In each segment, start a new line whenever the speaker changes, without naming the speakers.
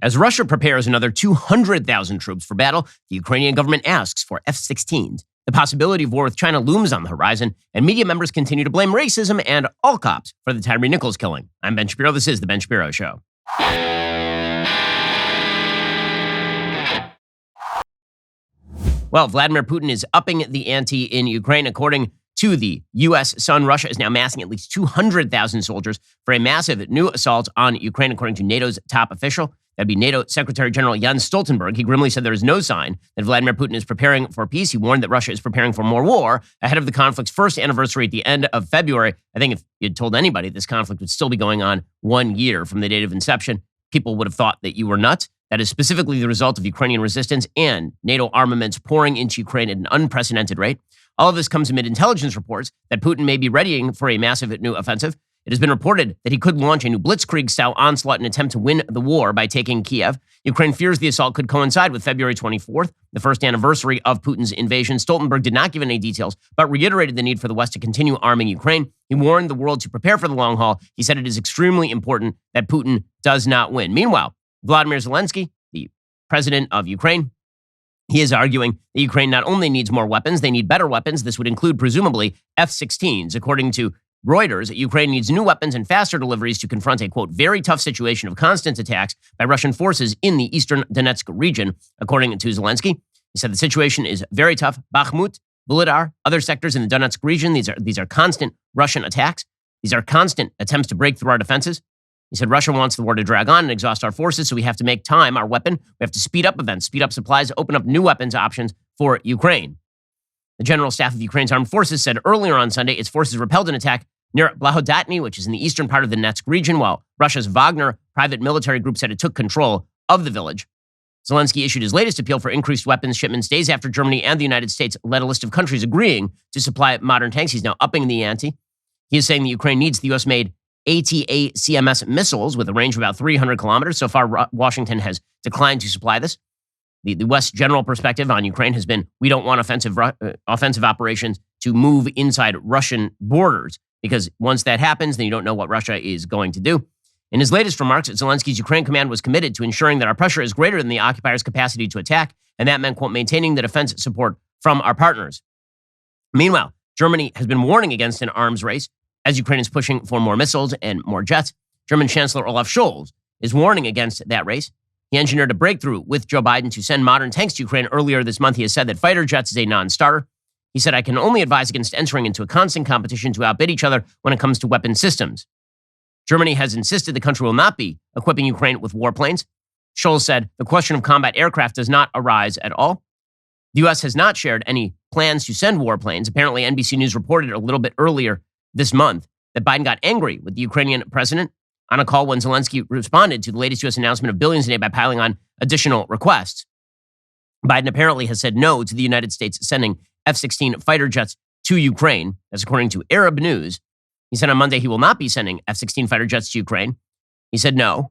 As Russia prepares another 200,000 troops for battle, the Ukrainian government asks for F-16s. The possibility of war with China looms on the horizon, and media members continue to blame racism and all cops for the Tyre Nichols killing. I'm Ben Shapiro. This is The Ben Shapiro Show. Well, Vladimir Putin is upping the ante in Ukraine. According to the U.S. Sun, Russia is now massing at least 200,000 soldiers for a massive new assault on Ukraine, according to NATO's top official. That'd be NATO Secretary General Jens Stoltenberg. He grimly said there is no sign that Vladimir Putin is preparing for peace. He warned that Russia is preparing for more war ahead of the conflict's first anniversary at the end of February. I think if you'd told anybody this conflict would still be going on 1 year from the date of inception, people would have thought that you were nuts. That is specifically the result of Ukrainian resistance and NATO armaments pouring into Ukraine at an unprecedented rate. All of this comes amid intelligence reports that Putin may be readying for a massive new offensive. It has been reported that he could launch a new blitzkrieg-style onslaught in an attempt to win the war by taking Kiev. Ukraine fears the assault could coincide with February 24th, the first anniversary of Putin's invasion. Stoltenberg did not give any details, but reiterated the need for the West to continue arming Ukraine. He warned the world to prepare for the long haul. He said it is extremely important that Putin does not win. Meanwhile, Volodymyr Zelensky, the president of Ukraine, he is arguing that Ukraine not only needs more weapons, they need better weapons. This would include, presumably, F-16s. According to Reuters, Ukraine needs new weapons and faster deliveries to confront a, quote, very tough situation of constant attacks by Russian forces in the eastern Donetsk region, according to Zelensky. He said the situation is very tough. Bakhmut, Volodar, other sectors in the Donetsk region, these are constant Russian attacks. These are constant attempts to break through our defenses. He said Russia wants the war to drag on and exhaust our forces, so we have to make time our weapon. We have to speed up events, speed up supplies, open up new weapons options for Ukraine. The General Staff of Ukraine's Armed Forces said earlier on Sunday its forces repelled an attack near Blahodatny, which is in the eastern part of the Donetsk region, while Russia's Wagner private military group said it took control of the village. Zelensky issued his latest appeal for increased weapons shipments days after Germany and the United States led a list of countries agreeing to supply modern tanks. He's now upping the ante. He is saying the Ukraine needs the U.S.-made ATACMS missiles with a range of about 300 kilometers. So far, Washington has declined to supply this. The West's general perspective on Ukraine has been, we don't want offensive operations to move inside Russian borders, because once that happens, then you don't know what Russia is going to do. In his latest remarks, Zelensky's Ukraine command was committed to ensuring that our pressure is greater than the occupiers' capacity to attack, and that meant, quote, maintaining the defense support from our partners. Meanwhile, Germany has been warning against an arms race as Ukraine is pushing for more missiles and more jets. German Chancellor Olaf Scholz is warning against that race. He engineered a breakthrough with Joe Biden to send modern tanks to Ukraine. Earlier this month, he has said that fighter jets is a non-starter. He said, I can only advise against entering into a constant competition to outbid each other when it comes to weapon systems. Germany has insisted the country will not be equipping Ukraine with warplanes. Scholz said the question of combat aircraft does not arise at all. The U.S. has not shared any plans to send warplanes. Apparently, NBC News reported a little bit earlier this month that Biden got angry with the Ukrainian president on a call when Zelensky responded to the latest U.S. announcement of billions in aid by piling on additional requests. Biden apparently has said no to the United States sending F-16 fighter jets to Ukraine. That's according to Arab News. He said on Monday he will not be sending F-16 fighter jets to Ukraine. He said no.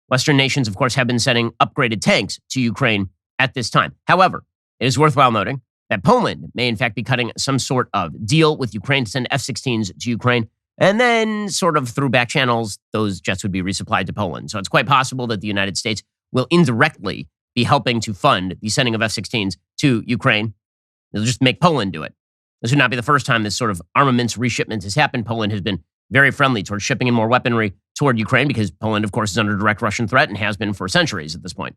Western nations, of course, have been sending upgraded tanks to Ukraine at this time. However, it is worthwhile noting that Poland may in fact be cutting some sort of deal with Ukraine to send F-16s to Ukraine, and then sort of through back channels, those jets would be resupplied to Poland. So it's quite possible that the United States will indirectly be helping to fund the sending of F-16s to Ukraine. They'll just make Poland do it. This would not be the first time this sort of armaments reshipment has happened. Poland has been very friendly towards shipping in more weaponry toward Ukraine because Poland, of course, is under direct Russian threat and has been for centuries at this point.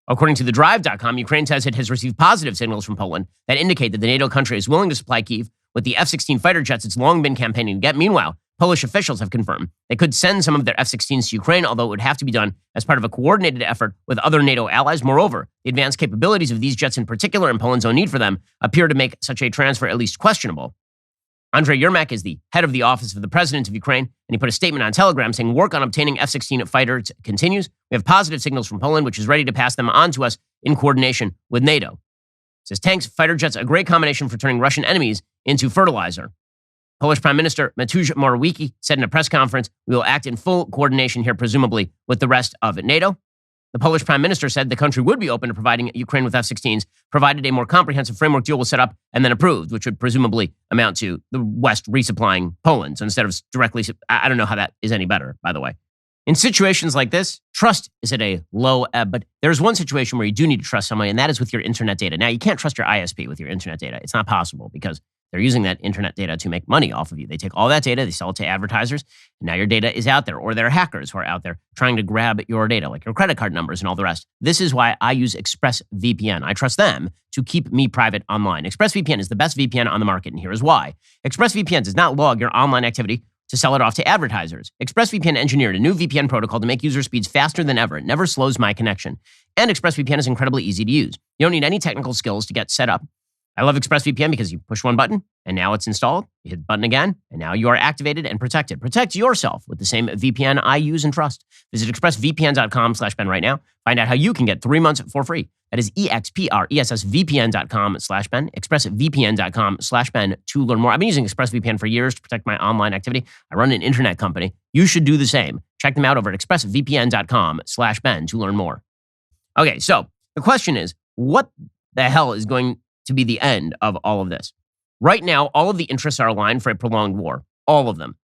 According to TheDrive.com, Ukraine says it has received positive signals from Poland that indicate that the NATO country is willing to supply Kyiv with the F-16 fighter jets it's long been campaigning to get. Meanwhile, Polish officials have confirmed they could send some of their F-16s to Ukraine, although it would have to be done as part of a coordinated effort with other NATO allies. Moreover, the advanced capabilities of these jets in particular and Poland's own need for them appear to make such a transfer at least questionable. Andrei Yermak is the head of the office of the president of Ukraine, and he put a statement on Telegram saying work on obtaining F-16 fighters continues. We have positive signals from Poland, which is ready to pass them on to us in coordination with NATO. It says tanks, fighter jets, a great combination for turning Russian enemies into fertilizer. Polish Prime Minister Mateusz Morawiecki said in a press conference, we will act in full coordination here, presumably with the rest of NATO. The Polish Prime Minister said the country would be open to providing Ukraine with F-16s, provided a more comprehensive framework deal was set up and then approved, which would presumably amount to the West resupplying Poland. So instead of directly, I don't know how that is any better, by the way. In situations like this, trust is at a low ebb, but there's one situation where you do need to trust somebody, and that is with your internet data. Now, you can't trust your ISP with your internet data. It's not possible because they're using that internet data to make money off of you. They take all that data, they sell it to advertisers, and now your data is out there, or there are hackers who are out there trying to grab your data, like your credit card numbers and all the rest. This is why I use ExpressVPN. I trust them to keep me private online. ExpressVPN is the best VPN on the market, and here is why. ExpressVPN does not log your online activity to sell it off to advertisers. ExpressVPN engineered a new VPN protocol to make user speeds faster than ever. It never slows my connection. And ExpressVPN is incredibly easy to use. You don't need any technical skills to get set up. I love ExpressVPN because you push one button, and now it's installed. You hit the button again, and now you are activated and protected. Protect yourself with the same VPN I use and trust. Visit expressvpn.com/Ben right now. Find out how you can get 3 months for free. That is expressvpn.com/Ben, expressvpn.com/Ben to learn more. I've been using ExpressVPN for years to protect my online activity. I run an internet company. You should do the same. Check them out over at expressvpn.com/Ben to learn more. Okay, so the question is, what the hell is going to be the end of all of this? Right now, all of the interests are aligned for a prolonged war. All of them.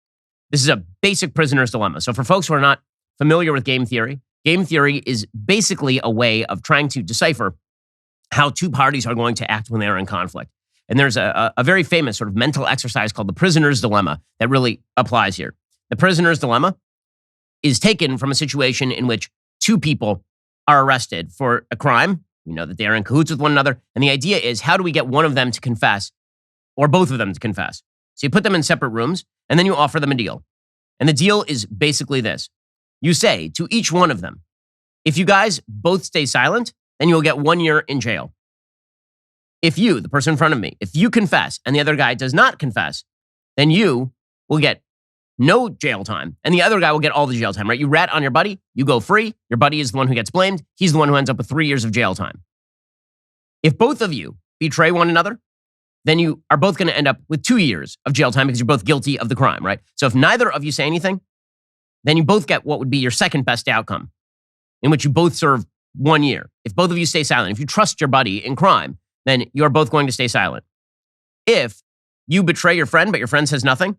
This is a basic prisoner's dilemma. So for folks who are not familiar with game theory is basically a way of trying to decipher how two parties are going to act when they are in conflict. And there's a very famous sort of mental exercise called the prisoner's dilemma that really applies here. The prisoner's dilemma is taken from a situation in which two people are arrested for a crime. You know that they are in cahoots with one another. And the idea is, how do we get one of them to confess or both of them to confess? So you put them in separate rooms and then you offer them a deal. And the deal is basically this. You say to each one of them, if you guys both stay silent, then you'll get 1 year in jail. If you, the person in front of me, if you confess and the other guy does not confess, then you will get no jail time, and the other guy will get all the jail time, right? You rat on your buddy, you go free. Your buddy is the one who gets blamed. He's the one who ends up with 3 years of jail time. If both of you betray one another, then you are both going to end up with 2 years of jail time because you're both guilty of the crime, right? So if neither of you say anything, then you both get what would be your second best outcome, in which you both serve 1 year. If both of you stay silent, if you trust your buddy in crime, then you are both going to stay silent. If you betray your friend, but your friend says nothing,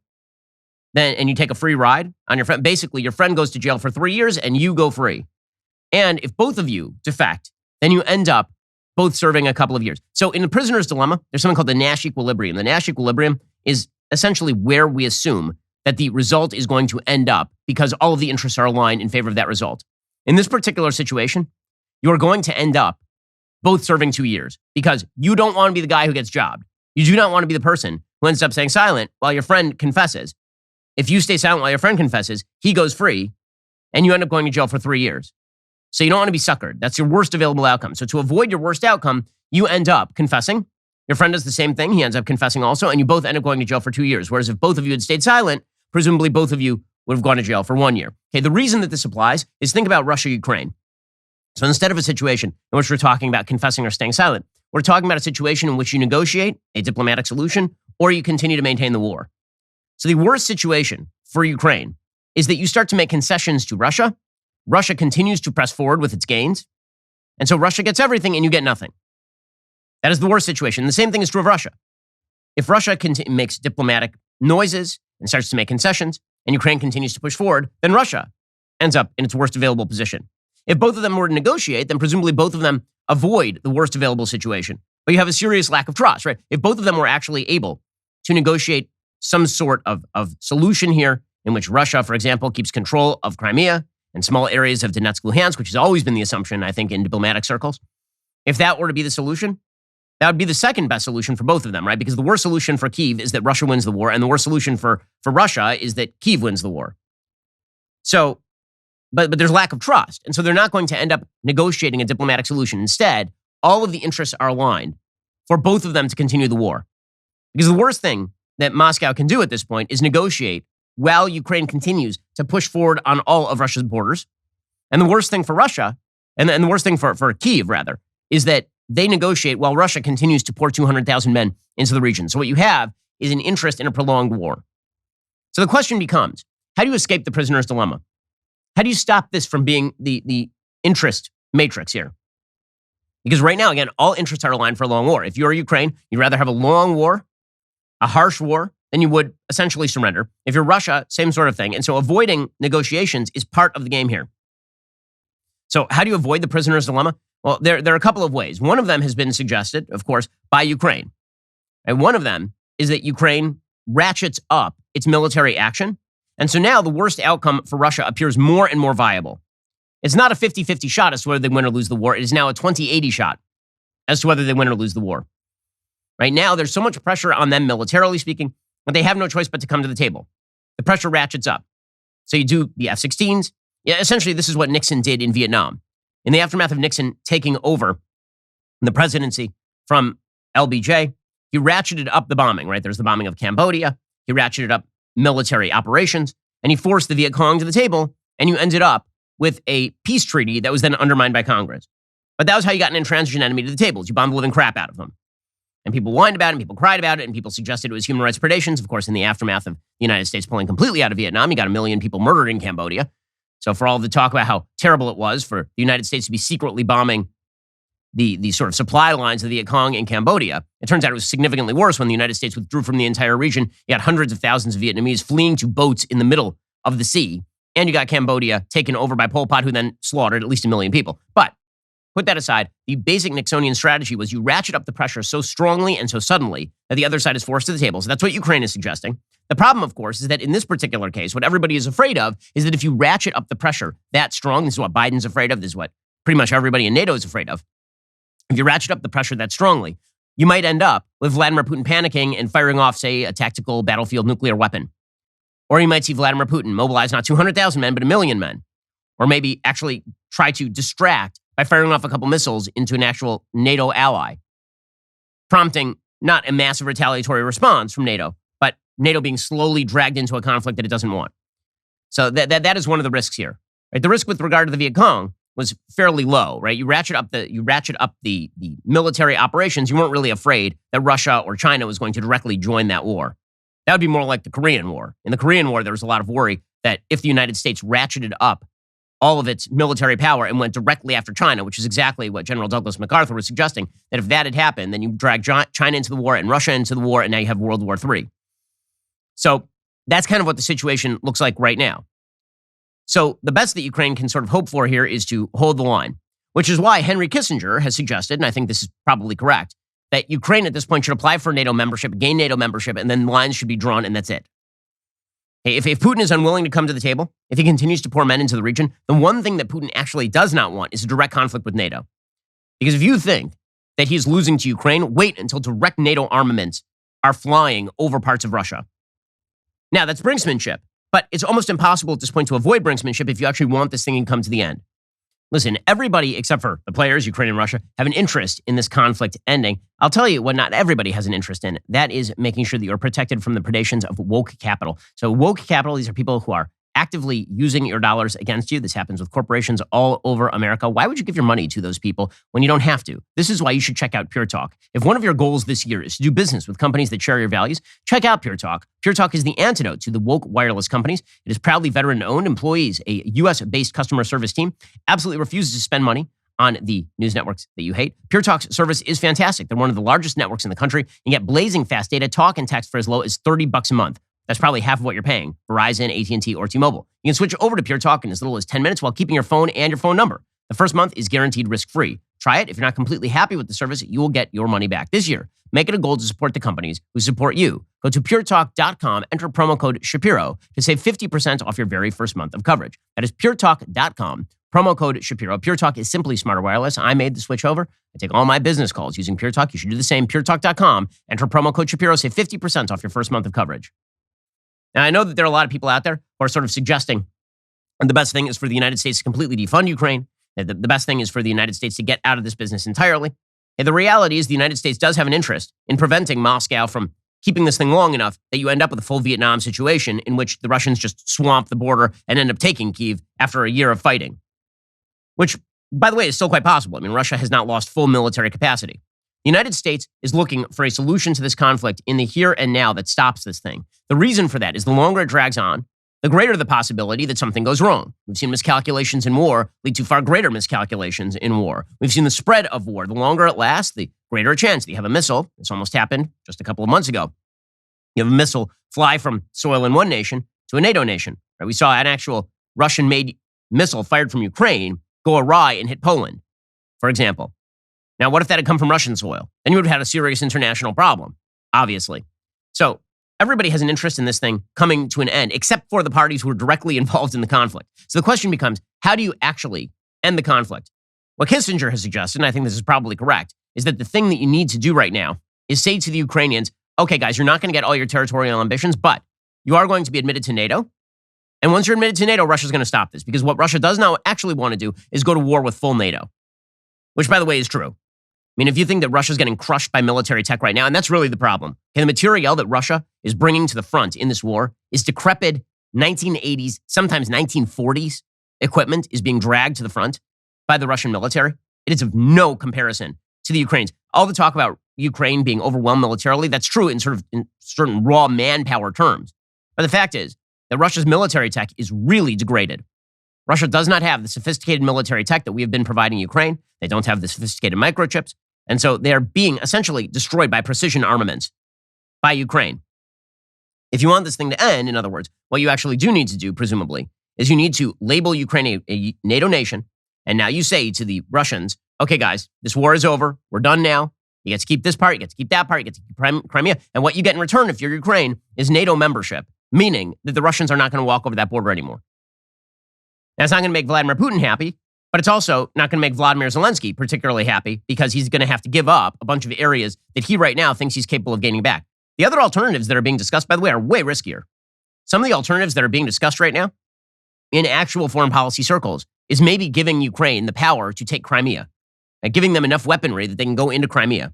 and you take a free ride on your friend, basically your friend goes to jail for 3 years and you go free. And if both of you defect, then you end up both serving a couple of years. So in the prisoner's dilemma, there's something called the Nash equilibrium. The Nash equilibrium is essentially where we assume that the result is going to end up because all of the interests are aligned in favor of that result. In this particular situation, you're going to end up both serving 2 years because you don't want to be the guy who gets jobbed. You do not want to be the person who ends up staying silent while your friend confesses. If you stay silent while your friend confesses, he goes free, and you end up going to jail for 3 years. So you don't want to be suckered. That's your worst available outcome. So to avoid your worst outcome, you end up confessing. Your friend does the same thing. He ends up confessing also, and you both end up going to jail for 2 years. Whereas if both of you had stayed silent, presumably both of you would have gone to jail for 1 year. Okay, the reason that this applies is think about Russia-Ukraine. So instead of a situation in which we're talking about confessing or staying silent, we're talking about a situation in which you negotiate a diplomatic solution or you continue to maintain the war. So the worst situation for Ukraine is that you start to make concessions to Russia. Russia continues to press forward with its gains. And so Russia gets everything and you get nothing. That is the worst situation. The same thing is true of Russia. If Russia makes diplomatic noises and starts to make concessions and Ukraine continues to push forward, then Russia ends up in its worst available position. If both of them were to negotiate, then presumably both of them avoid the worst available situation. But you have a serious lack of trust, right? If both of them were actually able to negotiate some sort of solution here in which Russia, for example, keeps control of Crimea and small areas of Donetsk, Luhansk, which has always been the assumption, I think, in diplomatic circles. If that were to be the solution, that would be the second best solution for both of them, right? Because the worst solution for Kyiv is that Russia wins the war, and the worst solution for Russia is that Kyiv wins the war. So, but there's lack of trust, and so they're not going to end up negotiating a diplomatic solution. Instead, all of the interests are aligned for both of them to continue the war. Because the worst thing that Moscow can do at this point is negotiate while Ukraine continues to push forward on all of Russia's borders. And the worst thing for Russia, and the worst thing for Kyiv, rather, is that they negotiate while Russia continues to pour 200,000 men into the region. So what you have is an interest in a prolonged war. So the question becomes, how do you escape the prisoner's dilemma? How do you stop this from being the interest matrix here? Because right now, again, all interests are aligned for a long war. If you're Ukraine, you'd rather have a long war, a harsh war, then you would essentially surrender. If you're Russia, same sort of thing. And so avoiding negotiations is part of the game here. So how do you avoid the prisoner's dilemma? Well, there are a couple of ways. One of them has been suggested, of course, by Ukraine. And one of them is that Ukraine ratchets up its military action. And so now the worst outcome for Russia appears more and more viable. It's not a 50-50 shot as to whether they win or lose the war. It is now a 20-80 shot as to whether they win or lose the war. Right now, there's so much pressure on them militarily speaking, but they have no choice but to come to the table. The pressure ratchets up. So you do the F-16s. Yeah, essentially, this is what Nixon did in Vietnam. In the aftermath of Nixon taking over the presidency from LBJ, he ratcheted up the bombing, right? There's the bombing of Cambodia. He ratcheted up military operations, and he forced the Viet Cong to the table, and you ended up with a peace treaty that was then undermined by Congress. But that was how you got an intransigent enemy to the table. You bombed the living crap out of them. And people whined about it, and people cried about it, and people suggested it was human rights predations. Of course, in the aftermath of the United States pulling completely out of Vietnam, you got 1 million people murdered in Cambodia. So for all the talk about how terrible it was for the United States to be secretly bombing the sort of supply lines of the Viet Cong in Cambodia, it turns out it was significantly worse when the United States withdrew from the entire region. You had hundreds of thousands of Vietnamese fleeing to boats in the middle of the sea, and you got Cambodia taken over by Pol Pot, who then slaughtered at least 1 million people. But put that aside, the basic Nixonian strategy was you ratchet up the pressure so strongly and so suddenly that the other side is forced to the table. So that's what Ukraine is suggesting. The problem, of course, is that in this particular case, what everybody is afraid of is that if you ratchet up the pressure that strong, this is what Biden's afraid of, this is what pretty much everybody in NATO is afraid of. If you ratchet up the pressure that strongly, you might end up with Vladimir Putin panicking and firing off, say, a tactical battlefield nuclear weapon. Or you might see Vladimir Putin mobilize not 200,000 men, but 1 million men. Or maybe actually try to distract by firing off a couple missiles into an actual NATO ally, prompting not a massive retaliatory response from NATO, but NATO being slowly dragged into a conflict that it doesn't want. So that is one of the risks here. Right? The risk with regard to the Viet Cong was fairly low, right? You ratchet up the military operations. You weren't really afraid that Russia or China was going to directly join that war. That would be more like the Korean War. In the Korean War, there was a lot of worry that if the United States ratcheted up all of its military power and went directly after China, which is exactly what General Douglas MacArthur was suggesting, that if that had happened, then you drag China into the war and Russia into the war, and now you have World War III. So that's kind of what the situation looks like right now. So the best that Ukraine can sort of hope for here is to hold the line, which is why Henry Kissinger has suggested, and I think this is probably correct, that Ukraine at this point should apply for NATO membership, gain NATO membership, and then lines should be drawn, and that's it. Hey, if Putin is unwilling to come to the table, if he continues to pour men into the region, the one thing that Putin actually does not want is a direct conflict with NATO. Because if you think that he's losing to Ukraine, wait until direct NATO armaments are flying over parts of Russia. Now, that's brinksmanship, but it's almost impossible at this point to avoid brinksmanship if you actually want this thing to come to the end. Listen, everybody except for the players, Ukraine and Russia, have an interest in this conflict ending. I'll tell you what not everybody has an interest in. That is making sure that you're protected from the predations of woke capital. So woke capital, these are people who are actively using your dollars against you. This happens with corporations all over America. Why would you give your money to those people when you don't have to? This is why you should check out Pure Talk. If one of your goals this year is to do business with companies that share your values, check out Pure Talk. Pure Talk is the antidote to the woke wireless companies. It is proudly veteran-owned employees, a U.S.-based customer service team, absolutely refuses to spend money on the news networks that you hate. Pure Talk's service is fantastic. They're one of the largest networks in the country. You get blazing fast data, talk, and text for as low as $30 a month. That's probably half of what you're paying, Verizon, AT&T, or T-Mobile. You can switch over to Pure Talk in as little as 10 minutes while keeping your phone and your phone number. The first month is guaranteed risk-free. Try it. If you're not completely happy with the service, you will get your money back. This year, make it a goal to support the companies who support you. Go to puretalk.com, enter promo code Shapiro to save 50% off your very first month of coverage. That is puretalk.com, promo code Shapiro. Pure Talk is simply smarter wireless. I made the switch over. I take all my business calls using Pure Talk. You should do the same. puretalk.com, enter promo code Shapiro, save 50% off your first month of coverage. Now, I know that there are a lot of people out there who are sort of suggesting the best thing is for the United States to completely defund Ukraine. The best thing is for the United States to get out of this business entirely. And the reality is the United States does have an interest in preventing Moscow from keeping this thing long enough that you end up with a full Vietnam situation in which the Russians just swamp the border and end up taking Kyiv after a year of fighting. Which, by the way, is still quite possible. I mean, Russia has not lost full military capacity. The United States is looking for a solution to this conflict in the here and now that stops this thing. The reason for that is the longer it drags on, the greater the possibility that something goes wrong. We've seen miscalculations in war lead to far greater miscalculations in war. We've seen the spread of war. The longer it lasts, the greater a chance that you have a missile. This almost happened just a couple of months ago. You have a missile fly from soil in one nation to a NATO nation. Right? We saw an actual Russian-made missile fired from Ukraine go awry and hit Poland, for example. Now, what if that had come from Russian soil? Then you would have had a serious international problem, obviously. So everybody has an interest in this thing coming to an end, except for the parties who are directly involved in the conflict. So the question becomes, how do you actually end the conflict? What Kissinger has suggested, and I think this is probably correct, is that the thing that you need to do right now is say to the Ukrainians, okay, guys, you're not going to get all your territorial ambitions, but you are going to be admitted to NATO. And once you're admitted to NATO, Russia's going to stop this, because what Russia does now actually want to do is go to war with full NATO, which, by the way, is true. I mean, if you think that Russia's getting crushed by military tech right now, and that's really the problem. Okay, the material that Russia is bringing to the front in this war is decrepit 1980s, sometimes 1940s equipment is being dragged to the front by the Russian military. It is of no comparison to the Ukrainians. All the talk about Ukraine being overwhelmed militarily, that's true in certain raw manpower terms. But the fact is that Russia's military tech is really degraded. Russia does not have the sophisticated military tech that we have been providing Ukraine. They don't have the sophisticated microchips. And so they're being essentially destroyed by precision armaments by Ukraine. If you want this thing to end, in other words, what you actually do need to do, presumably, is you need to label Ukraine a NATO nation. And now you say to the Russians, okay, guys, this war is over. We're done now. You get to keep this part. You get to keep that part. You get to keep Crimea. And what you get in return, if you're Ukraine, is NATO membership, meaning that the Russians are not going to walk over that border anymore. Now, it's not going to make Vladimir Putin happy, but it's also not going to make Vladimir Zelensky particularly happy, because he's going to have to give up a bunch of areas that he right now thinks he's capable of gaining back. The other alternatives that are being discussed, by the way, are way riskier. Some of the alternatives that are being discussed right now in actual foreign policy circles is maybe giving Ukraine the power to take Crimea and giving them enough weaponry that they can go into Crimea,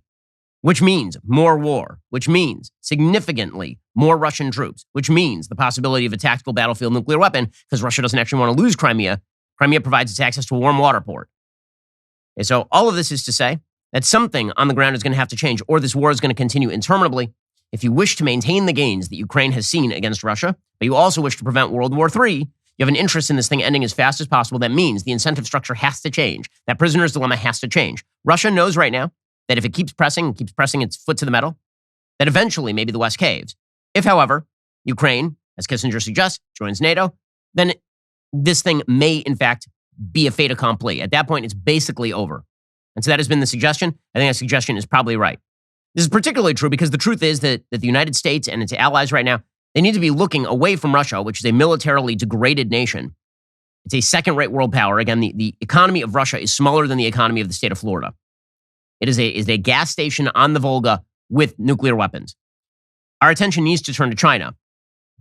which means more war, which means significantly more Russian troops, which means the possibility of a tactical battlefield nuclear weapon, because Russia doesn't actually want to lose Crimea. Crimea provides its access to a warm water port. Okay, so all of this is to say that something on the ground is going to have to change, or this war is going to continue interminably. If you wish to maintain the gains that Ukraine has seen against Russia, but you also wish to prevent World War III, you have an interest in this thing ending as fast as possible. That means the incentive structure has to change. That prisoner's dilemma has to change. Russia knows right now that if it keeps pressing its foot to the metal, that eventually maybe the West caves. If, however, Ukraine, as Kissinger suggests, joins NATO, then this thing may, in fact, be a fait accompli. At that point, it's basically over. And so that has been the suggestion. I think that suggestion is probably right. This is particularly true because the truth is that the United States and its allies right now, they need to be looking away from Russia, which is a militarily degraded nation. It's a second-rate world power. Again, the economy of Russia is smaller than the economy of the state of Florida. It is a gas station on the Volga with nuclear weapons. Our attention needs to turn to China.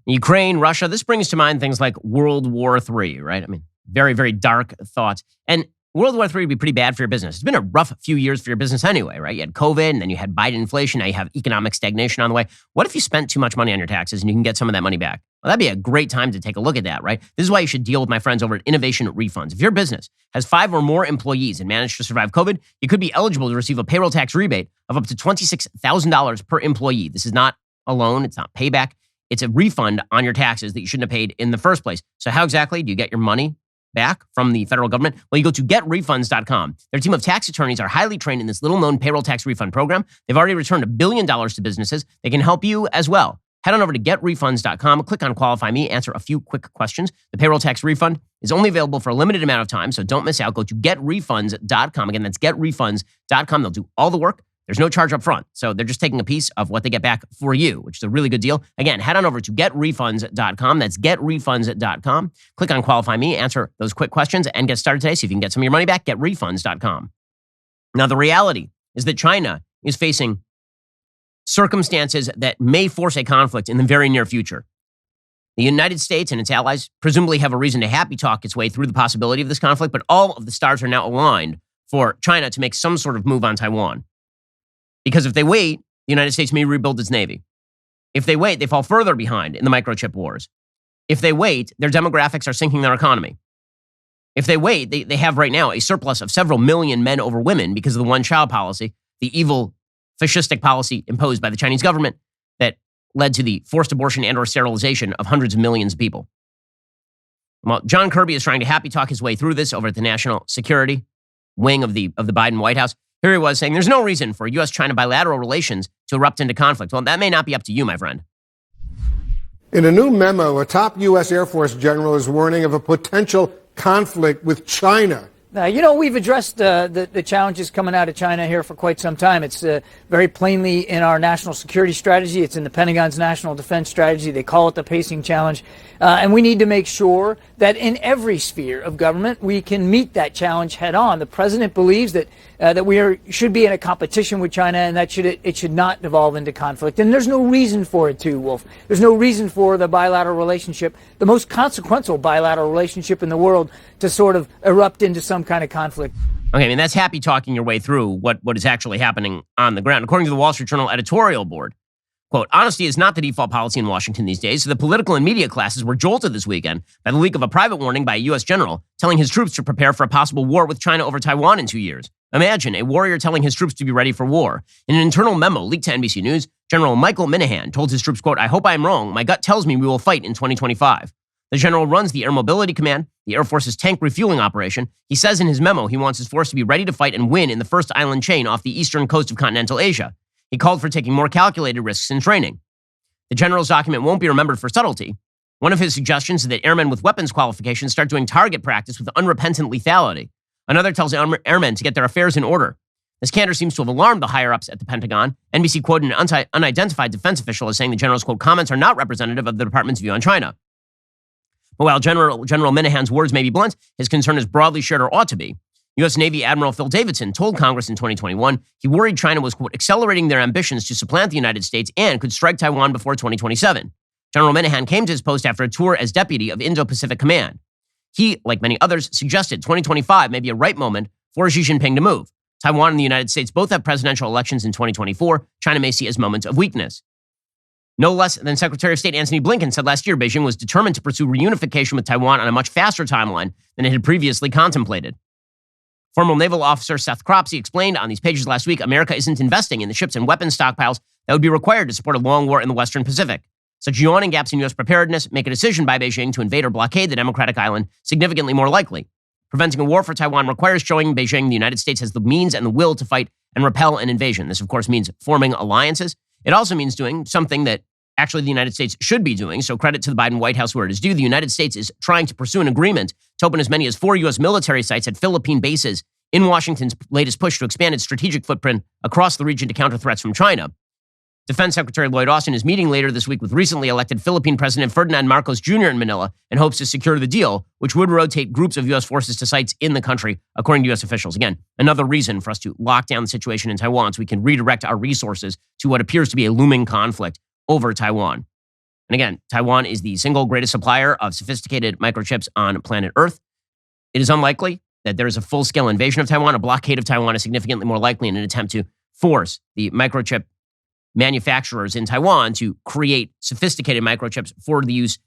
Ukraine, Russia, this brings to mind things like World War III, right? I mean, very, very dark thoughts. And World War III would be pretty bad for your business. It's been a rough few years for your business anyway, right? You had COVID, and then you had Biden inflation. Now you have economic stagnation on the way. What if you spent too much money on your taxes and you can get some of that money back? Well, that'd be a great time to take a look at that, right? This is why you should deal with my friends over at Innovation Refunds. If your business has 5 or more employees and managed to survive COVID, you could be eligible to receive a payroll tax rebate of up to $26,000 per employee. This is not a loan. It's not payback. It's a refund on your taxes that you shouldn't have paid in the first place. So how exactly do you get your money back from the federal government? Well, you go to getrefunds.com. Their team of tax attorneys are highly trained in this little-known payroll tax refund program. They've already returned $1 billion to businesses. They can help you as well. Head on over to getrefunds.com, click on Qualify Me, answer a few quick questions. The payroll tax refund is only available for a limited amount of time, so don't miss out. Go to getrefunds.com. Again, that's getrefunds.com. They'll do all the work. There's no charge up front. So they're just taking a piece of what they get back for you, which is a really good deal. Again, head on over to getrefunds.com. That's getrefunds.com. Click on Qualify Me, answer those quick questions, and get started today. See if you can get some of your money back. Getrefunds.com. Now, the reality is that China is facing circumstances that may force a conflict in the very near future. The United States and its allies presumably have a reason to happy talk its way through the possibility of this conflict, but all of the stars are now aligned for China to make some sort of move on Taiwan. Because if they wait, the United States may rebuild its Navy. If they wait, they fall further behind in the microchip wars. If they wait, their demographics are sinking their economy. If they wait, they have right now a surplus of several million men over women because of the one-child policy, the evil fascistic policy imposed by the Chinese government that led to the forced abortion and or sterilization of hundreds of millions of people. Well, John Kirby is trying to happy talk his way through this over at the National Security wing of the Biden White House. Here he was saying, there's no reason for U.S.-China bilateral relations to erupt into conflict. Well, that may not be up to you, my friend.
In a new memo, a top U.S. Air Force general is warning of a potential conflict with China.
We've addressed the challenges coming out of China here for quite some time. It's very plainly in our national security strategy. It's in the Pentagon's national defense strategy. They call it the pacing challenge. And we need to make sure that in every sphere of government, we can meet that challenge head on. The president believes that should be in a competition with China, and that it should not devolve into conflict. And there's no reason for it to, Wolf. There's no reason for the bilateral relationship, the most consequential bilateral relationship in the world, to sort of erupt into some kind of conflict.
Okay, I mean, that's happy talking your way through what is actually happening on the ground. According to the Wall Street Journal editorial board, quote, honesty is not the default policy in Washington these days, so the political and media classes were jolted this weekend by the leak of a private warning by a U.S. general telling his troops to prepare for a possible war with China over Taiwan in 2 years. Imagine a warrior telling his troops to be ready for war. In an internal memo leaked to NBC News, General Michael Minahan told his troops, quote, I hope I'm wrong. My gut tells me we will fight in 2025. The general runs the Air Mobility Command, the Air Force's tank refueling operation. He says in his memo he wants his force to be ready to fight and win in the first island chain off the eastern coast of continental Asia. He called for taking more calculated risks in training. The general's document won't be remembered for subtlety. One of his suggestions is that airmen with weapons qualifications start doing target practice with unrepentant lethality. Another tells airmen to get their affairs in order. This candor seems to have alarmed the higher-ups at the Pentagon. NBC quoted an unidentified defense official as saying the general's, quote, comments are not representative of the department's view on China. But while General Minahan's words may be blunt, his concern is broadly shared or ought to be. U.S. Navy Admiral Phil Davidson told Congress in 2021 he worried China was, quote, accelerating their ambitions to supplant the United States and could strike Taiwan before 2027. General Minahan came to his post after a tour as deputy of Indo-Pacific Command. He, like many others, suggested 2025 may be a right moment for Xi Jinping to move. Taiwan and the United States both have presidential elections in 2024. China may see as moments of weakness. No less than Secretary of State Antony Blinken said last year Beijing was determined to pursue reunification with Taiwan on a much faster timeline than it had previously contemplated. Former naval officer Seth Cropsey explained on these pages last week America isn't investing in the ships and weapons stockpiles that would be required to support a long war in the Western Pacific. Such yawning gaps in U.S. preparedness make a decision by Beijing to invade or blockade the democratic island significantly more likely. Preventing a war for Taiwan requires showing Beijing the United States has the means and the will to fight and repel an invasion. This, of course, means forming alliances. It also means doing something that actually the United States should be doing, so credit to the Biden White House where it is due. The United States is trying to pursue an agreement to open as many as 4 U.S. military sites at Philippine bases in Washington's latest push to expand its strategic footprint across the region to counter threats from China. Defense Secretary Lloyd Austin is meeting later this week with recently elected Philippine President Ferdinand Marcos Jr. in Manila and hopes to secure the deal, which would rotate groups of U.S. forces to sites in the country, according to U.S. officials. Again, another reason for us to lock down the situation in Taiwan so we can redirect our resources to what appears to be a looming conflict over Taiwan. And again, Taiwan is the single greatest supplier of sophisticated microchips on planet Earth. It is unlikely that there is a full-scale invasion of Taiwan. A blockade of Taiwan is significantly more likely in an attempt to force the microchip manufacturers in Taiwan to create sophisticated microchips for the use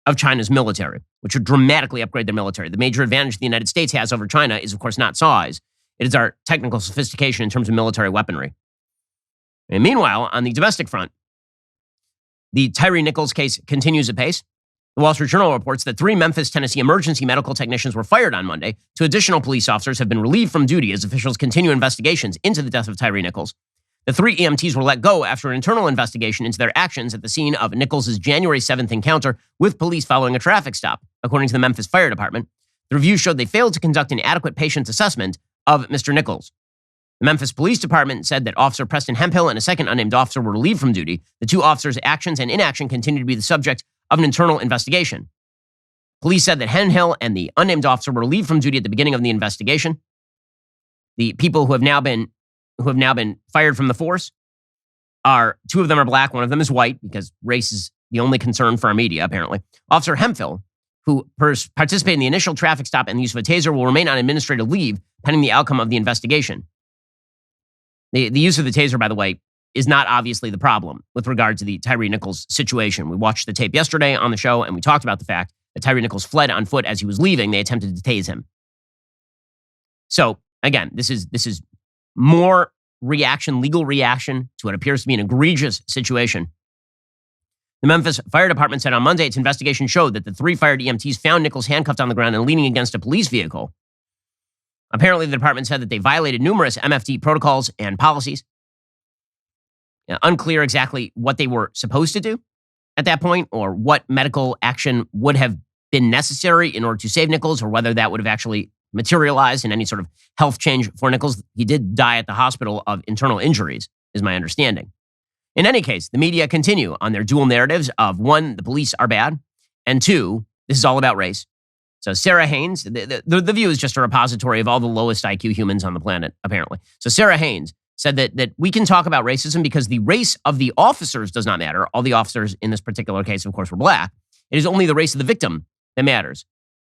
of China's military, which would dramatically upgrade their military. The major advantage the United States has over China is, of course, not size. It is our technical sophistication in terms of military weaponry. And meanwhile, on the domestic front, the Tyre Nichols case continues apace. The Wall Street Journal reports that 3 Memphis, Tennessee emergency medical technicians were fired on Monday. 2 additional police officers have been relieved from duty as officials continue investigations into the death of Tyre Nichols. The 3 EMTs were let go after an internal investigation into their actions at the scene of Nichols' January 7th encounter with police following a traffic stop, according to the Memphis Fire Department. The review showed they failed to conduct an adequate patient assessment of Mr. Nichols. The Memphis Police Department said that Officer Preston Hemphill and a second unnamed officer were relieved from duty. The 2 officers' actions and inaction continue to be the subject of an internal investigation. Police said that Hemphill and the unnamed officer were relieved from duty at the beginning of the investigation. The people who have now been fired from the force are 2 of them are black, 1 of them is white, because race is the only concern for our media, apparently. Officer Hemphill, who participated in the initial traffic stop and the use of a taser, will remain on administrative leave pending the outcome of the investigation. The use of the taser, by the way, is not obviously the problem with regard to the Tyre Nichols situation. We watched the tape yesterday on the show, and we talked about the fact that Tyre Nichols fled on foot as he was leaving. They attempted to tase him. So, again, this is more reaction, legal reaction to what appears to be an egregious situation. The Memphis Fire Department said on Monday its investigation showed that the 3 fired EMTs found Nichols handcuffed on the ground and leaning against a police vehicle. Apparently, the department said that they violated numerous MFD protocols and policies. Unclear exactly what they were supposed to do. at that point, or what medical action would have been necessary in order to save Nichols, or whether that would have actually materialized in any sort of health change for Nichols. He did die at the hospital of internal injuries, is my understanding. In any case, the media continue on their dual narratives of, one, the police are bad, and two, this is all about race. So Sarah Haynes, the View is just a repository of all the lowest IQ humans on the planet, apparently. So Sarah Haynes said that we can talk about racism because the race of the officers does not matter. All the officers in this particular case, of course, were black. It is only the race of the victim that matters,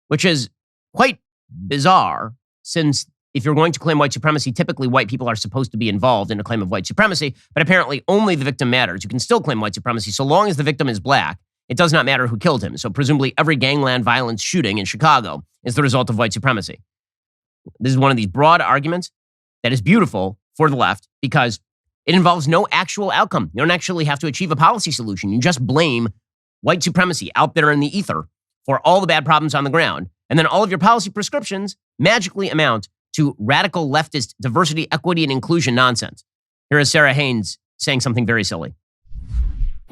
which is quite bizarre, since if you're going to claim white supremacy, typically white people are supposed to be involved in a claim of white supremacy, but apparently only the victim matters. You can still claim white supremacy so long as the victim is black. It does not matter who killed him. So presumably every gangland violence shooting in Chicago is the result of white supremacy. This is one of these broad arguments that is beautiful for the left because it involves no actual outcome. You don't actually have to achieve a policy solution. You just blame white supremacy out there in the ether for all the bad problems on the ground. And then all of your policy prescriptions magically amount to radical leftist diversity, equity, and inclusion nonsense. Here is Sarah Haynes saying something very silly.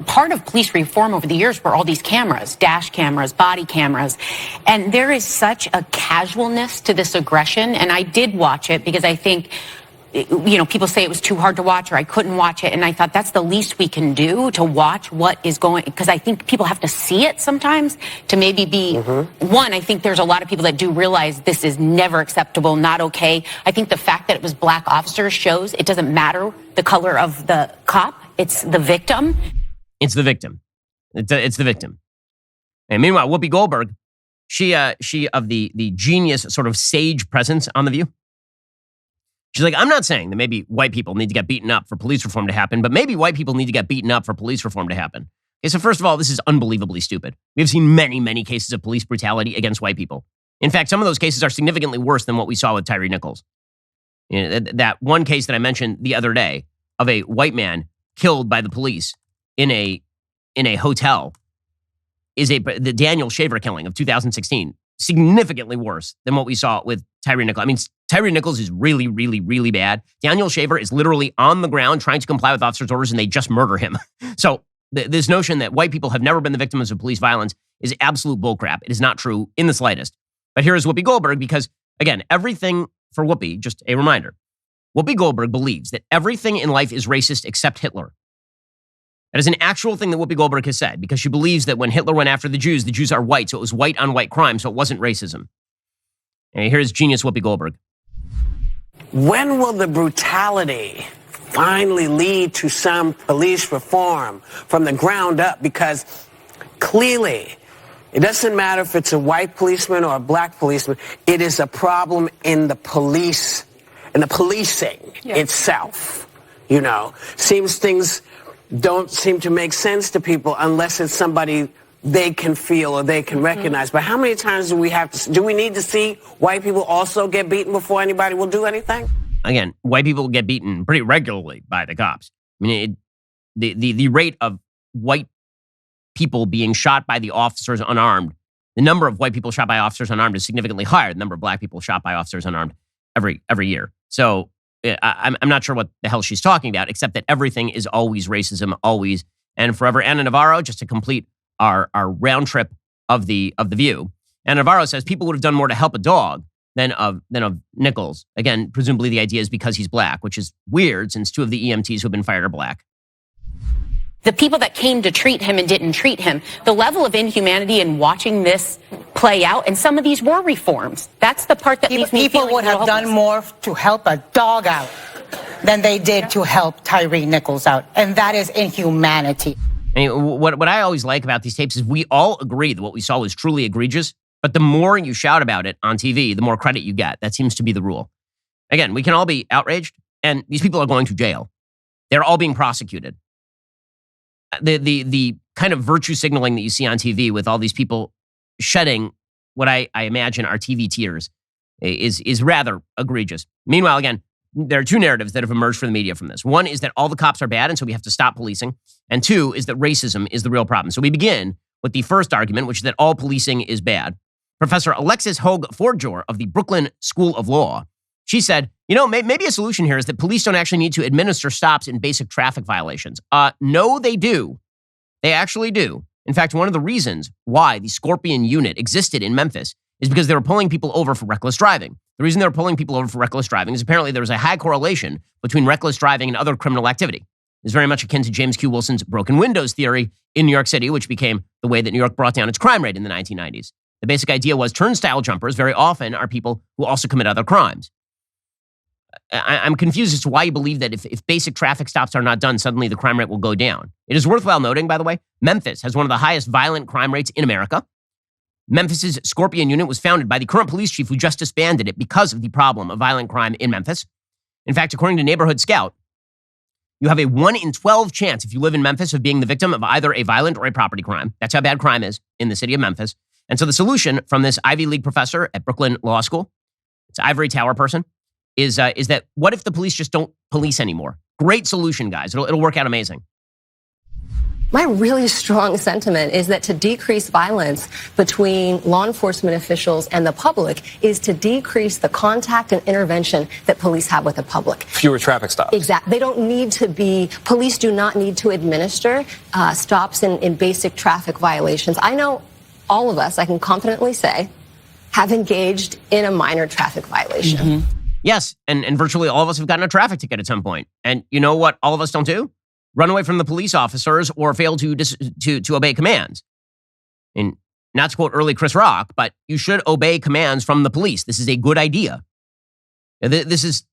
Part of police reform over the years were all these cameras, dash cameras, body cameras. And there is such a casualness to this aggression. And I did watch it because I think, people say it was too hard to watch or I couldn't watch it. And I thought that's the least we can do, to watch what is going, because I think people have to see it sometimes to maybe be, one, I think there's a lot of people that do realize this is never acceptable, not okay. I think the fact that it was black officers shows it doesn't matter the color of the cop. It's the victim.
It's the victim. It's the victim. And meanwhile, Whoopi Goldberg, she of the genius sort of sage presence on The View. She's like, I'm not saying that maybe white people need to get beaten up for police reform to happen, but maybe white people need to get beaten up for police reform to happen. Okay, so first of all, this is unbelievably stupid. We've seen many, many cases of police brutality against white people. In fact, some of those cases are significantly worse than what we saw with Tyre Nichols. That one case that I mentioned the other day of a white man killed by the police in a hotel is the Daniel Shaver killing of 2016, significantly worse than what we saw with Tyre Nichols. I mean, Tyre Nichols is really, really, really bad. Daniel Shaver is literally on the ground trying to comply with officers' orders, and they just murder him. So this notion that white people have never been the victims of police violence is absolute bullcrap. It is not true in the slightest. But here is Whoopi Goldberg, because, again, everything for Whoopi, just a reminder, Whoopi Goldberg believes that everything in life is racist except Hitler. That is an actual thing that Whoopi Goldberg has said, because she believes that when Hitler went after the Jews are white, so it was white on white crime, so it wasn't racism. And here's genius Whoopi Goldberg.
When will the brutality finally lead to some police reform from the ground up? Because clearly, it doesn't matter if it's a white policeman or a black policeman, it is a problem in the police, in the policing itself. Seems things don't seem to make sense to people unless it's somebody they can feel or they can recognize. But how many times do we need to see white people also get beaten before anybody will do anything?
Again, white people get beaten pretty regularly by the cops. I mean, the rate of white people being shot by the officers unarmed, the number of white people shot by officers unarmed is significantly higher than the number of black people shot by officers unarmed every year. So I'm not sure what the hell she's talking about, except that everything is always racism, always and forever. Anna Navarro, just to complete our round trip of the View, Anna Navarro says people would have done more to help a dog than of Nichols. Again, presumably the idea is because he's black, which is weird since two of the EMTs who have been fired are black.
The people that came to treat him and didn't treat him, the level of inhumanity in watching this play out, and some of these were reforms. That's the part that leaves me feeling
people would have done more to help a dog out than they did to help Tyre Nichols out, and that is inhumanity.
I mean, what I always like about these tapes is we all agree that what we saw was truly egregious, but the more you shout about it on TV, the more credit you get. That seems to be the rule. Again, we can all be outraged, and these people are going to jail. They're all being prosecuted. The kind of virtue signaling that you see on TV with all these people shedding what I imagine are TV tears is rather egregious. Meanwhile, again, there are two narratives that have emerged for the media from this. One is that all the cops are bad, and so we have to stop policing. And two is that racism is the real problem. So we begin with the first argument, which is that all policing is bad. Professor Alexis Hogue-Fortjor of the Brooklyn School of Law, she said, maybe a solution here is that police don't actually need to administer stops in basic traffic violations. No, they do. They actually do. In fact, one of the reasons why the Scorpion unit existed in Memphis is because they were pulling people over for reckless driving. The reason they were pulling people over for reckless driving is apparently there was a high correlation between reckless driving and other criminal activity. It's very much akin to James Q. Wilson's broken windows theory in New York City, which became the way that New York brought down its crime rate in the 1990s. The basic idea was turnstile jumpers very often are people who also commit other crimes. I'm confused as to why you believe that if basic traffic stops are not done, suddenly the crime rate will go down. It is worthwhile noting, by the way, Memphis has one of the highest violent crime rates in America. Memphis's Scorpion unit was founded by the current police chief who just disbanded it because of the problem of violent crime in Memphis. In fact, according to Neighborhood Scout, you have a 1 in 12 chance if you live in Memphis of being the victim of either a violent or a property crime. That's how bad crime is in the city of Memphis. And so the solution from this Ivy League professor at Brooklyn Law School, it's an ivory tower person, is that what if the police just don't police anymore? Great solution, guys. It'll work out amazing.
My really strong sentiment is that to decrease violence between law enforcement officials and the public is to decrease the contact and intervention that police have with the public.
Fewer traffic stops.
Exactly. They don't need to be, police do not need to administer stops in basic traffic violations. I know all of us, I can confidently say, have engaged in a minor traffic violation.
Mm-hmm. Yes, and virtually all of us have gotten a traffic ticket at some point. And you know what all of us don't do? Run away from the police officers or fail to obey commands. And not to quote early Chris Rock, but you should obey commands from the police. This is a good idea. This is,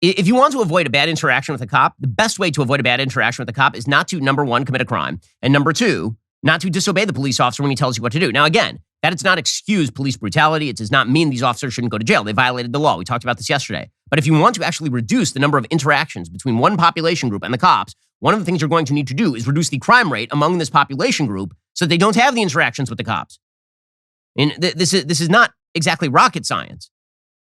if you want to avoid a bad interaction with a cop, the best way to avoid a bad interaction with a cop is not to, number one, commit a crime, and number two, not to disobey the police officer when he tells you what to do. Now, again, that does not excuse police brutality. It does not mean these officers shouldn't go to jail. They violated the law. We talked about this yesterday. But if you want to actually reduce the number of interactions between one population group and the cops, one of the things you're going to need to do is reduce the crime rate among this population group so that they don't have the interactions with the cops. And this is not exactly rocket science.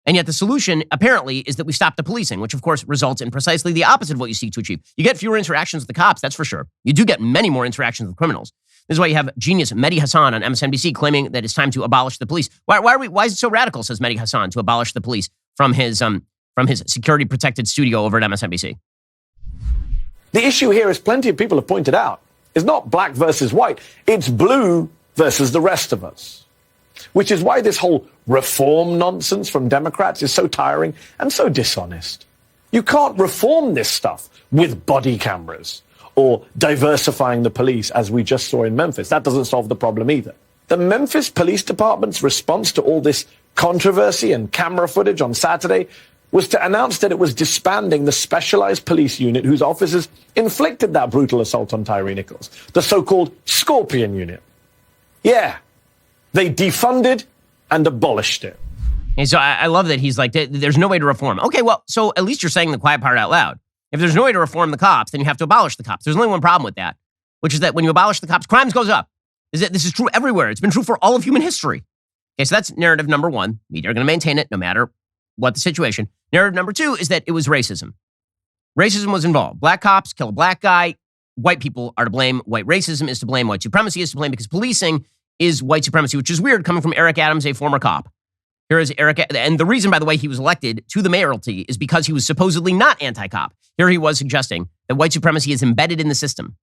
And yet the solution, apparently, is that we stop the policing, which, of course, results in precisely the opposite of what you seek to achieve. You get fewer interactions with the cops, that's for sure. You do get many more interactions with criminals. This is why you have genius Mehdi Hasan on MSNBC claiming that it's time to abolish the police. Why is it so radical, says Mehdi Hasan, to abolish the police from his security-protected studio over at MSNBC?
The issue here, as plenty of people have pointed out, is not black versus white. It's blue versus the rest of us. Which is why this whole reform nonsense from Democrats is so tiring and so dishonest. You can't reform this stuff with body cameras or diversifying the police, as we just saw in Memphis. That doesn't solve the problem either. The Memphis Police Department's response to all this controversy and camera footage on Saturday was to announce that it was disbanding the specialized police unit whose officers inflicted that brutal assault on Tyre Nichols, the so-called Scorpion unit. Yeah, they defunded and abolished it.
And so I love that he's like, there's no way to reform. Okay, well, so at least you're saying the quiet part out loud. If there's no way to reform the cops, then you have to abolish the cops. There's only one problem with that, which is that when you abolish the cops, crimes goes up. This is true everywhere. It's been true for all of human history. Okay, so that's narrative number one. Media are going to maintain it no matter what the situation. Narrative number two is that it was racism. Racism was involved. Black cops kill a black guy. White people are to blame. White racism is to blame. White supremacy is to blame because policing is white supremacy, which is weird coming from Eric Adams, a former cop. Here is Eric, and the reason, by the way, he was elected to the mayoralty is because he was supposedly not anti-cop. Here he was suggesting that white supremacy is embedded in the system.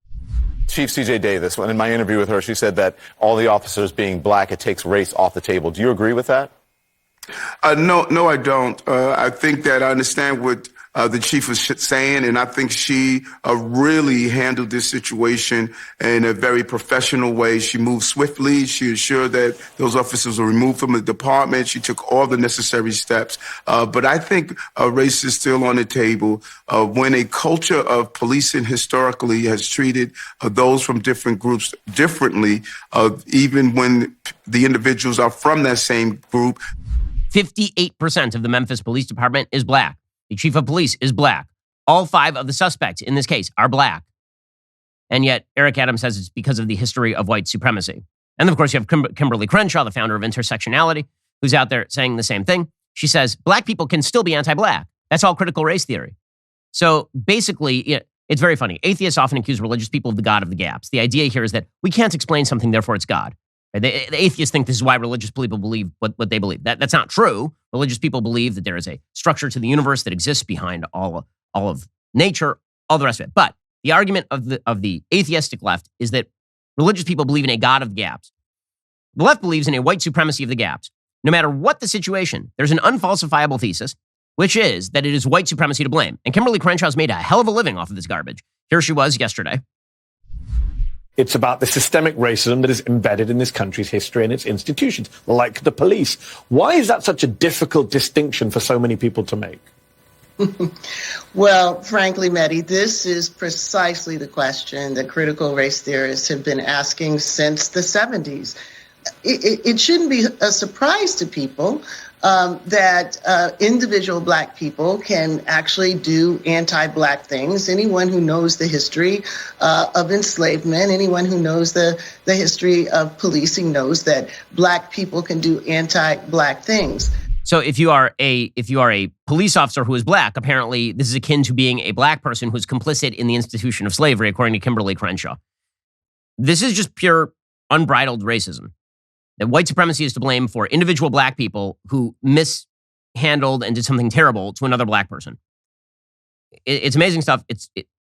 Chief C.J. Davis, in my interview with her, she said that all the officers being black, it takes race off the table. Do you agree with that?
No, I don't. I think that I understand what the chief was saying, and I think she really handled this situation in a very professional way. She moved swiftly. She ensured that those officers were removed from the department. She took all the necessary steps. But I think race is still on the table. When a culture of policing historically has treated those from different groups differently, even when the individuals are from that same group.
58% of the Memphis Police Department is black. The chief of police is black. All 5 of the suspects in this case are black. And yet, Eric Adams says it's because of the history of white supremacy. And of course, you have Kimberly Crenshaw, the founder of Intersectionality, who's out there saying the same thing. She says, black people can still be anti-black. That's all critical race theory. So basically, it's very funny. Atheists often accuse religious people of the God of the gaps. The idea here is that we can't explain something, therefore it's God. The atheists think this is why religious people believe what they believe. That's not true. Religious people believe that there is a structure to the universe that exists behind all of nature, all the rest of it. But the argument of the atheistic left is that Religious people believe in a God of the gaps. The left believes in a white supremacy of the gaps. No matter what the situation, there's an unfalsifiable thesis, which is that it is white supremacy to blame. And Kimberly Crenshaw's made a hell of a living off of this garbage. Here she was yesterday.
It's about the systemic racism that is embedded in this country's history and its institutions, like the police. Why is that such a difficult distinction for so many people to make?
Well, frankly, Mehdi, this is precisely the question that critical race theorists have been asking since the 70s. It shouldn't be a surprise to people that individual black people can actually do anti-black things. Anyone who knows the history of enslavement, anyone who knows the history of policing knows that black people can do anti-black things.
So if you are a police officer who is black, apparently this is akin to being a black person who's complicit in the institution of slavery, according to Kimberly Crenshaw. This is just pure unbridled racism. That white supremacy is to blame for individual black people who mishandled and did something terrible to another black person. It's amazing stuff.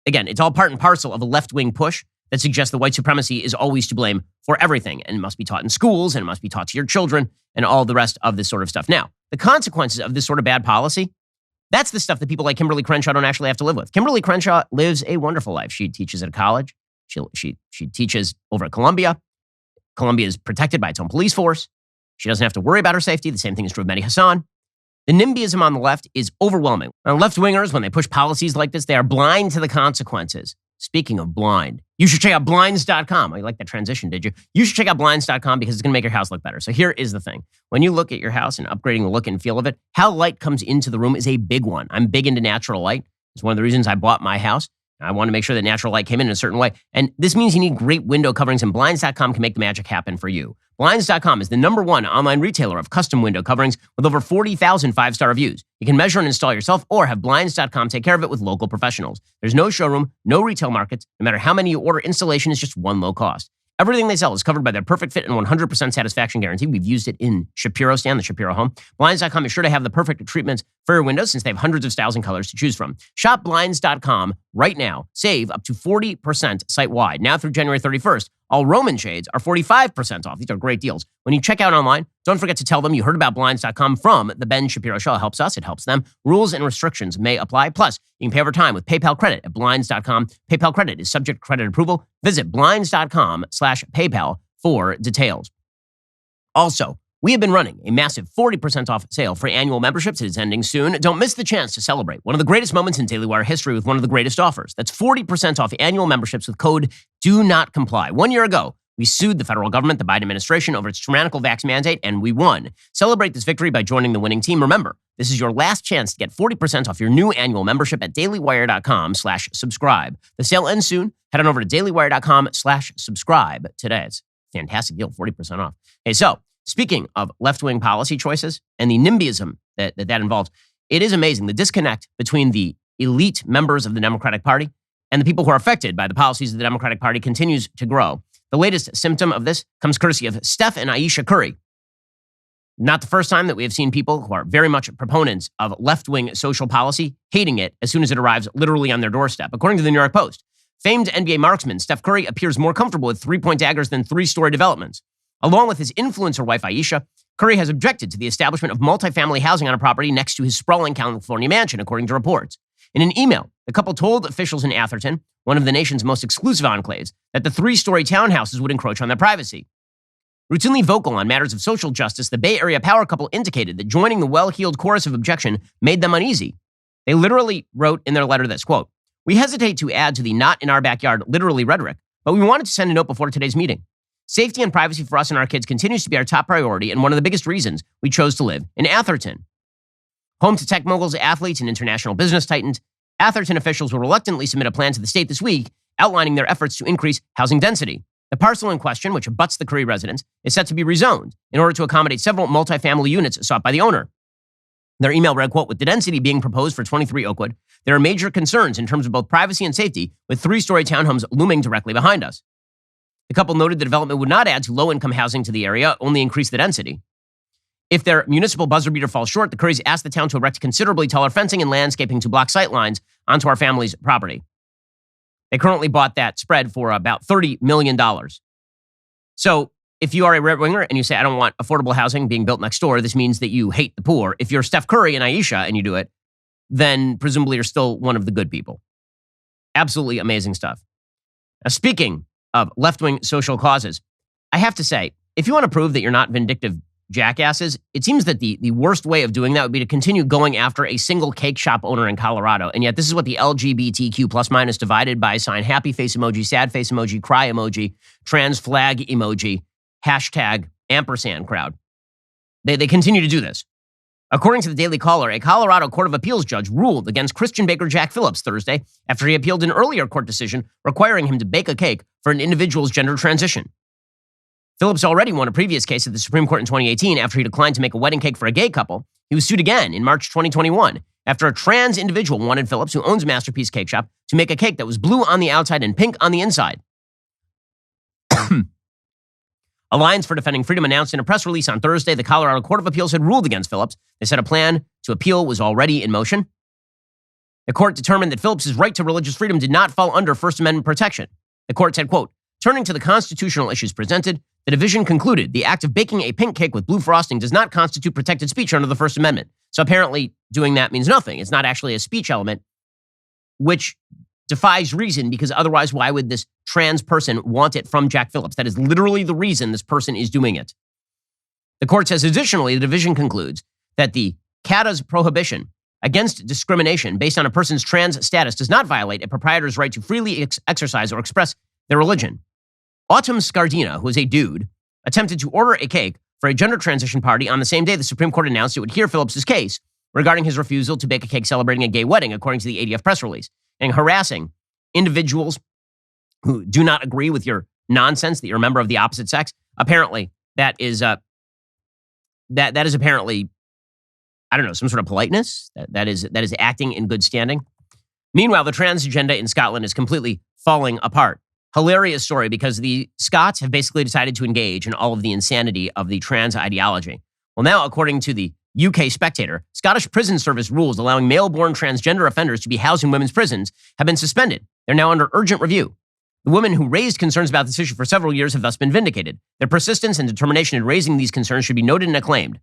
Again, it's all part and parcel of a left-wing push that suggests that white supremacy is always to blame for everything, and it must be taught in schools, and it must be taught to your children, and all the rest of this sort of stuff. Now, the consequences of this sort of bad policy, that's the stuff that people like Kimberly Crenshaw don't actually have to live with. Kimberly Crenshaw lives a wonderful life. She teaches at a college. She teaches over at Columbia. Columbia is protected by its own police force. She doesn't have to worry about her safety. The same thing is true of Mehdi Hassan. The NIMBYism on the left is overwhelming. Now, left-wingers, when they push policies like this, they are blind to the consequences. Speaking of blind, you should check out blinds.com. Oh, you like that transition, did you? You should check out blinds.com because it's going to make your house look better. So here is the thing. When you look at your house and upgrading the look and feel of it, how light comes into the room is a big one. I'm big into natural light. It's one of the reasons I bought my house. I want to make sure that natural light came in a certain way. And this means you need great window coverings, and blinds.com can make the magic happen for you. Blinds.com is the #1 online retailer of custom window coverings with over 40,000 five-star reviews. You can measure and install yourself or have blinds.com take care of it with local professionals. There's no showroom, no retail markets. No matter how many you order, installation is just one low cost. Everything they sell is covered by their perfect fit and 100% satisfaction guarantee. We've used it in Shapiro stand, the Shapiro home. Blinds.com is sure to have the perfect treatments for your windows since they have hundreds of styles and colors to choose from. Shop Blinds.com right now. Save up to 40% site-wide. Now through January 31st, all Roman shades are 45% off. These are great deals. When you check out online, don't forget to tell them you heard about Blinds.com from The Ben Shapiro Show. It helps us. It helps them. Rules and restrictions may apply. Plus, you can pay over time with PayPal credit at Blinds.com. PayPal credit is subject to credit approval. Visit Blinds.com/PayPal for details. Also, we have been running a massive 40% off sale for annual memberships. It is ending soon. Don't miss the chance to celebrate one of the greatest moments in DailyWire history with one of the greatest offers. That's 40% off annual memberships with code Do Not Comply. 1 year ago, we sued the federal government, the Biden administration, over its tyrannical vax mandate, and we won. Celebrate this victory by joining the winning team. Remember, this is your last chance to get 40% off your new annual membership at dailywire.com/subscribe. The sale ends soon. Head on over to dailywire.com/subscribe today. It's a fantastic deal, 40% off. Hey, so speaking of left-wing policy choices and the NIMBYism that involves, it is amazing the disconnect between the elite members of the Democratic Party and the people who are affected by the policies of the Democratic Party continues to grow. The latest symptom of this comes courtesy of Steph and Aisha Curry. Not the first time that we have seen people who are very much proponents of left-wing social policy hating it as soon as it arrives literally on their doorstep. According to the New York Post, famed NBA marksman Steph Curry appears more comfortable with three-point daggers than three-story developments. Along with his influencer wife, Aisha, Curry has objected to the establishment of multifamily housing on a property next to his sprawling California mansion, according to reports. In an email, the couple told officials in Atherton, one of the nation's most exclusive enclaves, that the three-story townhouses would encroach on their privacy. Routinely vocal on matters of social justice, the Bay Area power couple indicated that joining the well-heeled chorus of objection made them uneasy. They literally wrote in their letter this, quote, "We hesitate to add to the not in our backyard literally rhetoric, but we wanted to send a note before today's meeting. Safety and privacy for us and our kids continues to be our top priority and one of the biggest reasons we chose to live in Atherton." Home to tech moguls, athletes, and international business titans, Atherton officials will reluctantly submit a plan to the state this week outlining their efforts to increase housing density. The parcel in question, which abuts the Curry residence, is set to be rezoned in order to accommodate several multifamily units sought by the owner. Their email read, quote, "With the density being proposed for 23 Oakwood, there are major concerns in terms of both privacy and safety, with three-story townhomes looming directly behind us." The couple noted the development would not add to low-income housing to the area, only increase the density. If their municipal buzzer beater falls short, the Currys asked the town to erect considerably taller fencing and landscaping to block sight lines onto our family's property. They currently bought that spread for about $30 million. So if you are a right-winger and you say, I don't want affordable housing being built next door, this means that you hate the poor. If you're Steph Curry and Aisha and you do it, then presumably you're still one of the good people. Absolutely amazing stuff. Now, speaking of left-wing social causes, I have to say, if you want to prove that you're not vindictive jackasses, it seems that the worst way of doing that would be to continue going after a single cake shop owner in Colorado. And yet this is what the LGBTQ plus minus divided by sign, happy face emoji, sad face emoji, cry emoji, trans flag emoji, hashtag ampersand crowd. They continue to do this. According to the Daily Caller, a Colorado Court of Appeals judge ruled against Christian baker Jack Phillips Thursday after he appealed an earlier court decision requiring him to bake a cake for an individual's gender transition. Phillips already won a previous case at the Supreme Court in 2018 after he declined to make a wedding cake for a gay couple. He was sued again in March 2021 after a trans individual wanted Phillips, who owns Masterpiece Cake Shop, to make a cake that was blue on the outside and pink on the inside. Alliance for Defending Freedom announced in a press release on Thursday the Colorado Court of Appeals had ruled against Phillips. They said a plan to appeal was already in motion. The court determined that Phillips' right to religious freedom did not fall under First Amendment protection. The court said, quote, turning to the constitutional issues presented, the division concluded the act of baking a pink cake with blue frosting does not constitute protected speech under the First Amendment. So apparently doing that means nothing. It's not actually a speech element, which defies reason, because otherwise why would this trans person want it from Jack Phillips? That is literally the reason this person is doing it. The court says additionally, the division concludes that the CADA's prohibition against discrimination based on a person's trans status does not violate a proprietor's right to freely exercise or express their religion. Autumn Scardina, who is a dude, attempted to order a cake for a gender transition party on the same day the Supreme Court announced it would hear Phillips' case regarding his refusal to bake a cake celebrating a gay wedding, according to the ADF press release, and harassing individuals who do not agree with your nonsense that you're a member of the opposite sex. Apparently, that is apparently, I don't know, some sort of politeness. That is acting in good standing. Meanwhile, the trans agenda in Scotland is completely falling apart. Hilarious story, because the Scots have basically decided to engage in all of the insanity of the trans ideology. Well, now, according to the UK Spectator, Scottish prison service rules allowing male-born transgender offenders to be housed in women's prisons have been suspended. They're now under urgent review. The women who raised concerns about this issue for several years have thus been vindicated. Their persistence and determination in raising these concerns should be noted and acclaimed.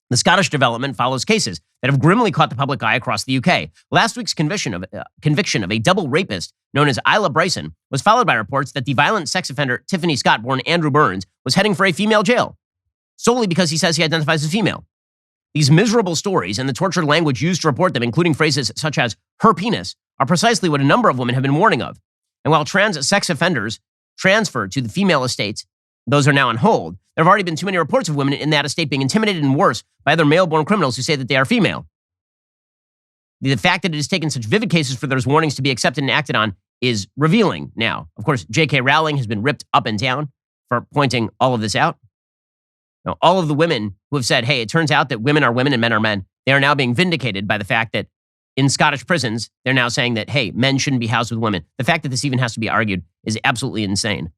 The Scottish development follows cases that have grimly caught the public eye across the UK. Last week's conviction of a double rapist known as Isla Bryson was followed by reports that the violent sex offender Tiffany Scott, born Andrew Burns, was heading for a female jail, solely because he says he identifies as female. These miserable stories and the tortured language used to report them, including phrases such as her penis, are precisely what a number of women have been warning of. And while trans sex offenders transferred to the female estates, those are now on hold, there have already been too many reports of women in that estate being intimidated and worse by other male-born criminals who say that they are female. The fact that it has taken such vivid cases for those warnings to be accepted and acted on is revealing now. Of course, J.K. Rowling has been ripped up and down for pointing all of this out. Now, all of the women who have said, hey, it turns out that women are women and men are men, they are now being vindicated by the fact that in Scottish prisons, they're now saying that, hey, men shouldn't be housed with women. The fact that this even has to be argued is absolutely insane.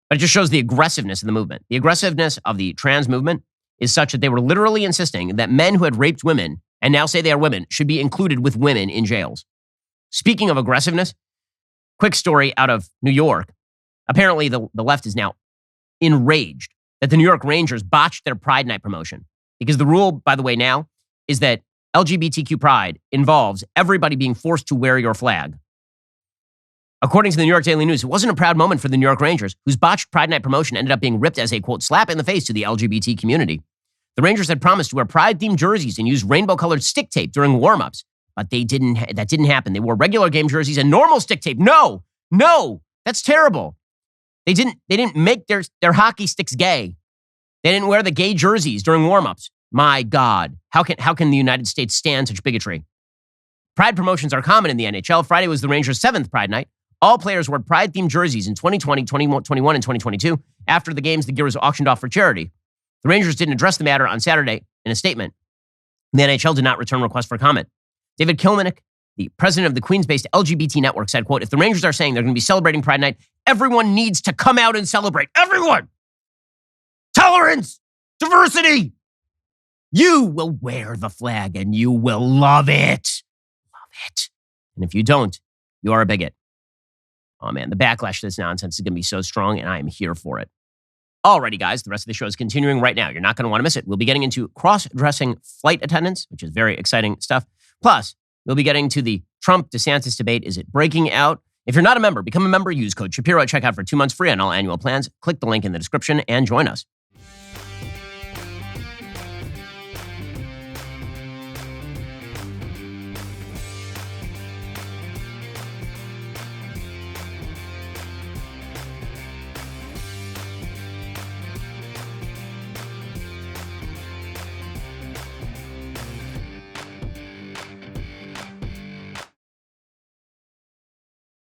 But it just shows the aggressiveness of the movement. The aggressiveness of the trans movement is such that they were literally insisting that men who had raped women and now say they are women should be included with women in jails. Speaking of aggressiveness, quick story out of New York. Apparently, the left is now enraged that the New York Rangers botched their Pride Night promotion. Because the rule, by the way, now is that LGBTQ Pride involves everybody being forced to wear your flag. According to the New York Daily News, it wasn't a proud moment for the New York Rangers, whose botched Pride Night promotion ended up being ripped as a, quote, slap in the face to the LGBT community. The Rangers had promised to wear Pride-themed jerseys and use rainbow-colored stick tape during warm-ups, but that didn't happen. They wore regular game jerseys and normal stick tape. No, that's terrible. They didn't make their hockey sticks gay. They didn't wear the gay jerseys during warm-ups. My God, how can the United States stand such bigotry? Pride promotions are common in the NHL. Friday was the Rangers' 7th Pride Night. All players wore Pride-themed jerseys in 2020, 2021, and 2022. After the games, the gear was auctioned off for charity. The Rangers didn't address the matter on Saturday in a statement. The NHL did not return requests for comment. David Kilmanick, the president of the Queens-based LGBT network, said, quote, if the Rangers are saying they're going to be celebrating Pride Night, everyone needs to come out and celebrate. Everyone! Tolerance! Diversity! You will wear the flag and you will love it. Love it. And if you don't, you are a bigot. Oh man, the backlash to this nonsense is going to be so strong, and I am here for it. Alrighty, guys, the rest of the show is continuing right now. You're not going to want to miss it. We'll be getting into cross-dressing flight attendants, which is very exciting stuff. Plus, we'll be getting to the Trump-DeSantis debate. Is it breaking out? If you're not a member, become a member. Use code Shapiro at checkout for 2 months free on all annual plans. Click the link in the description and join us.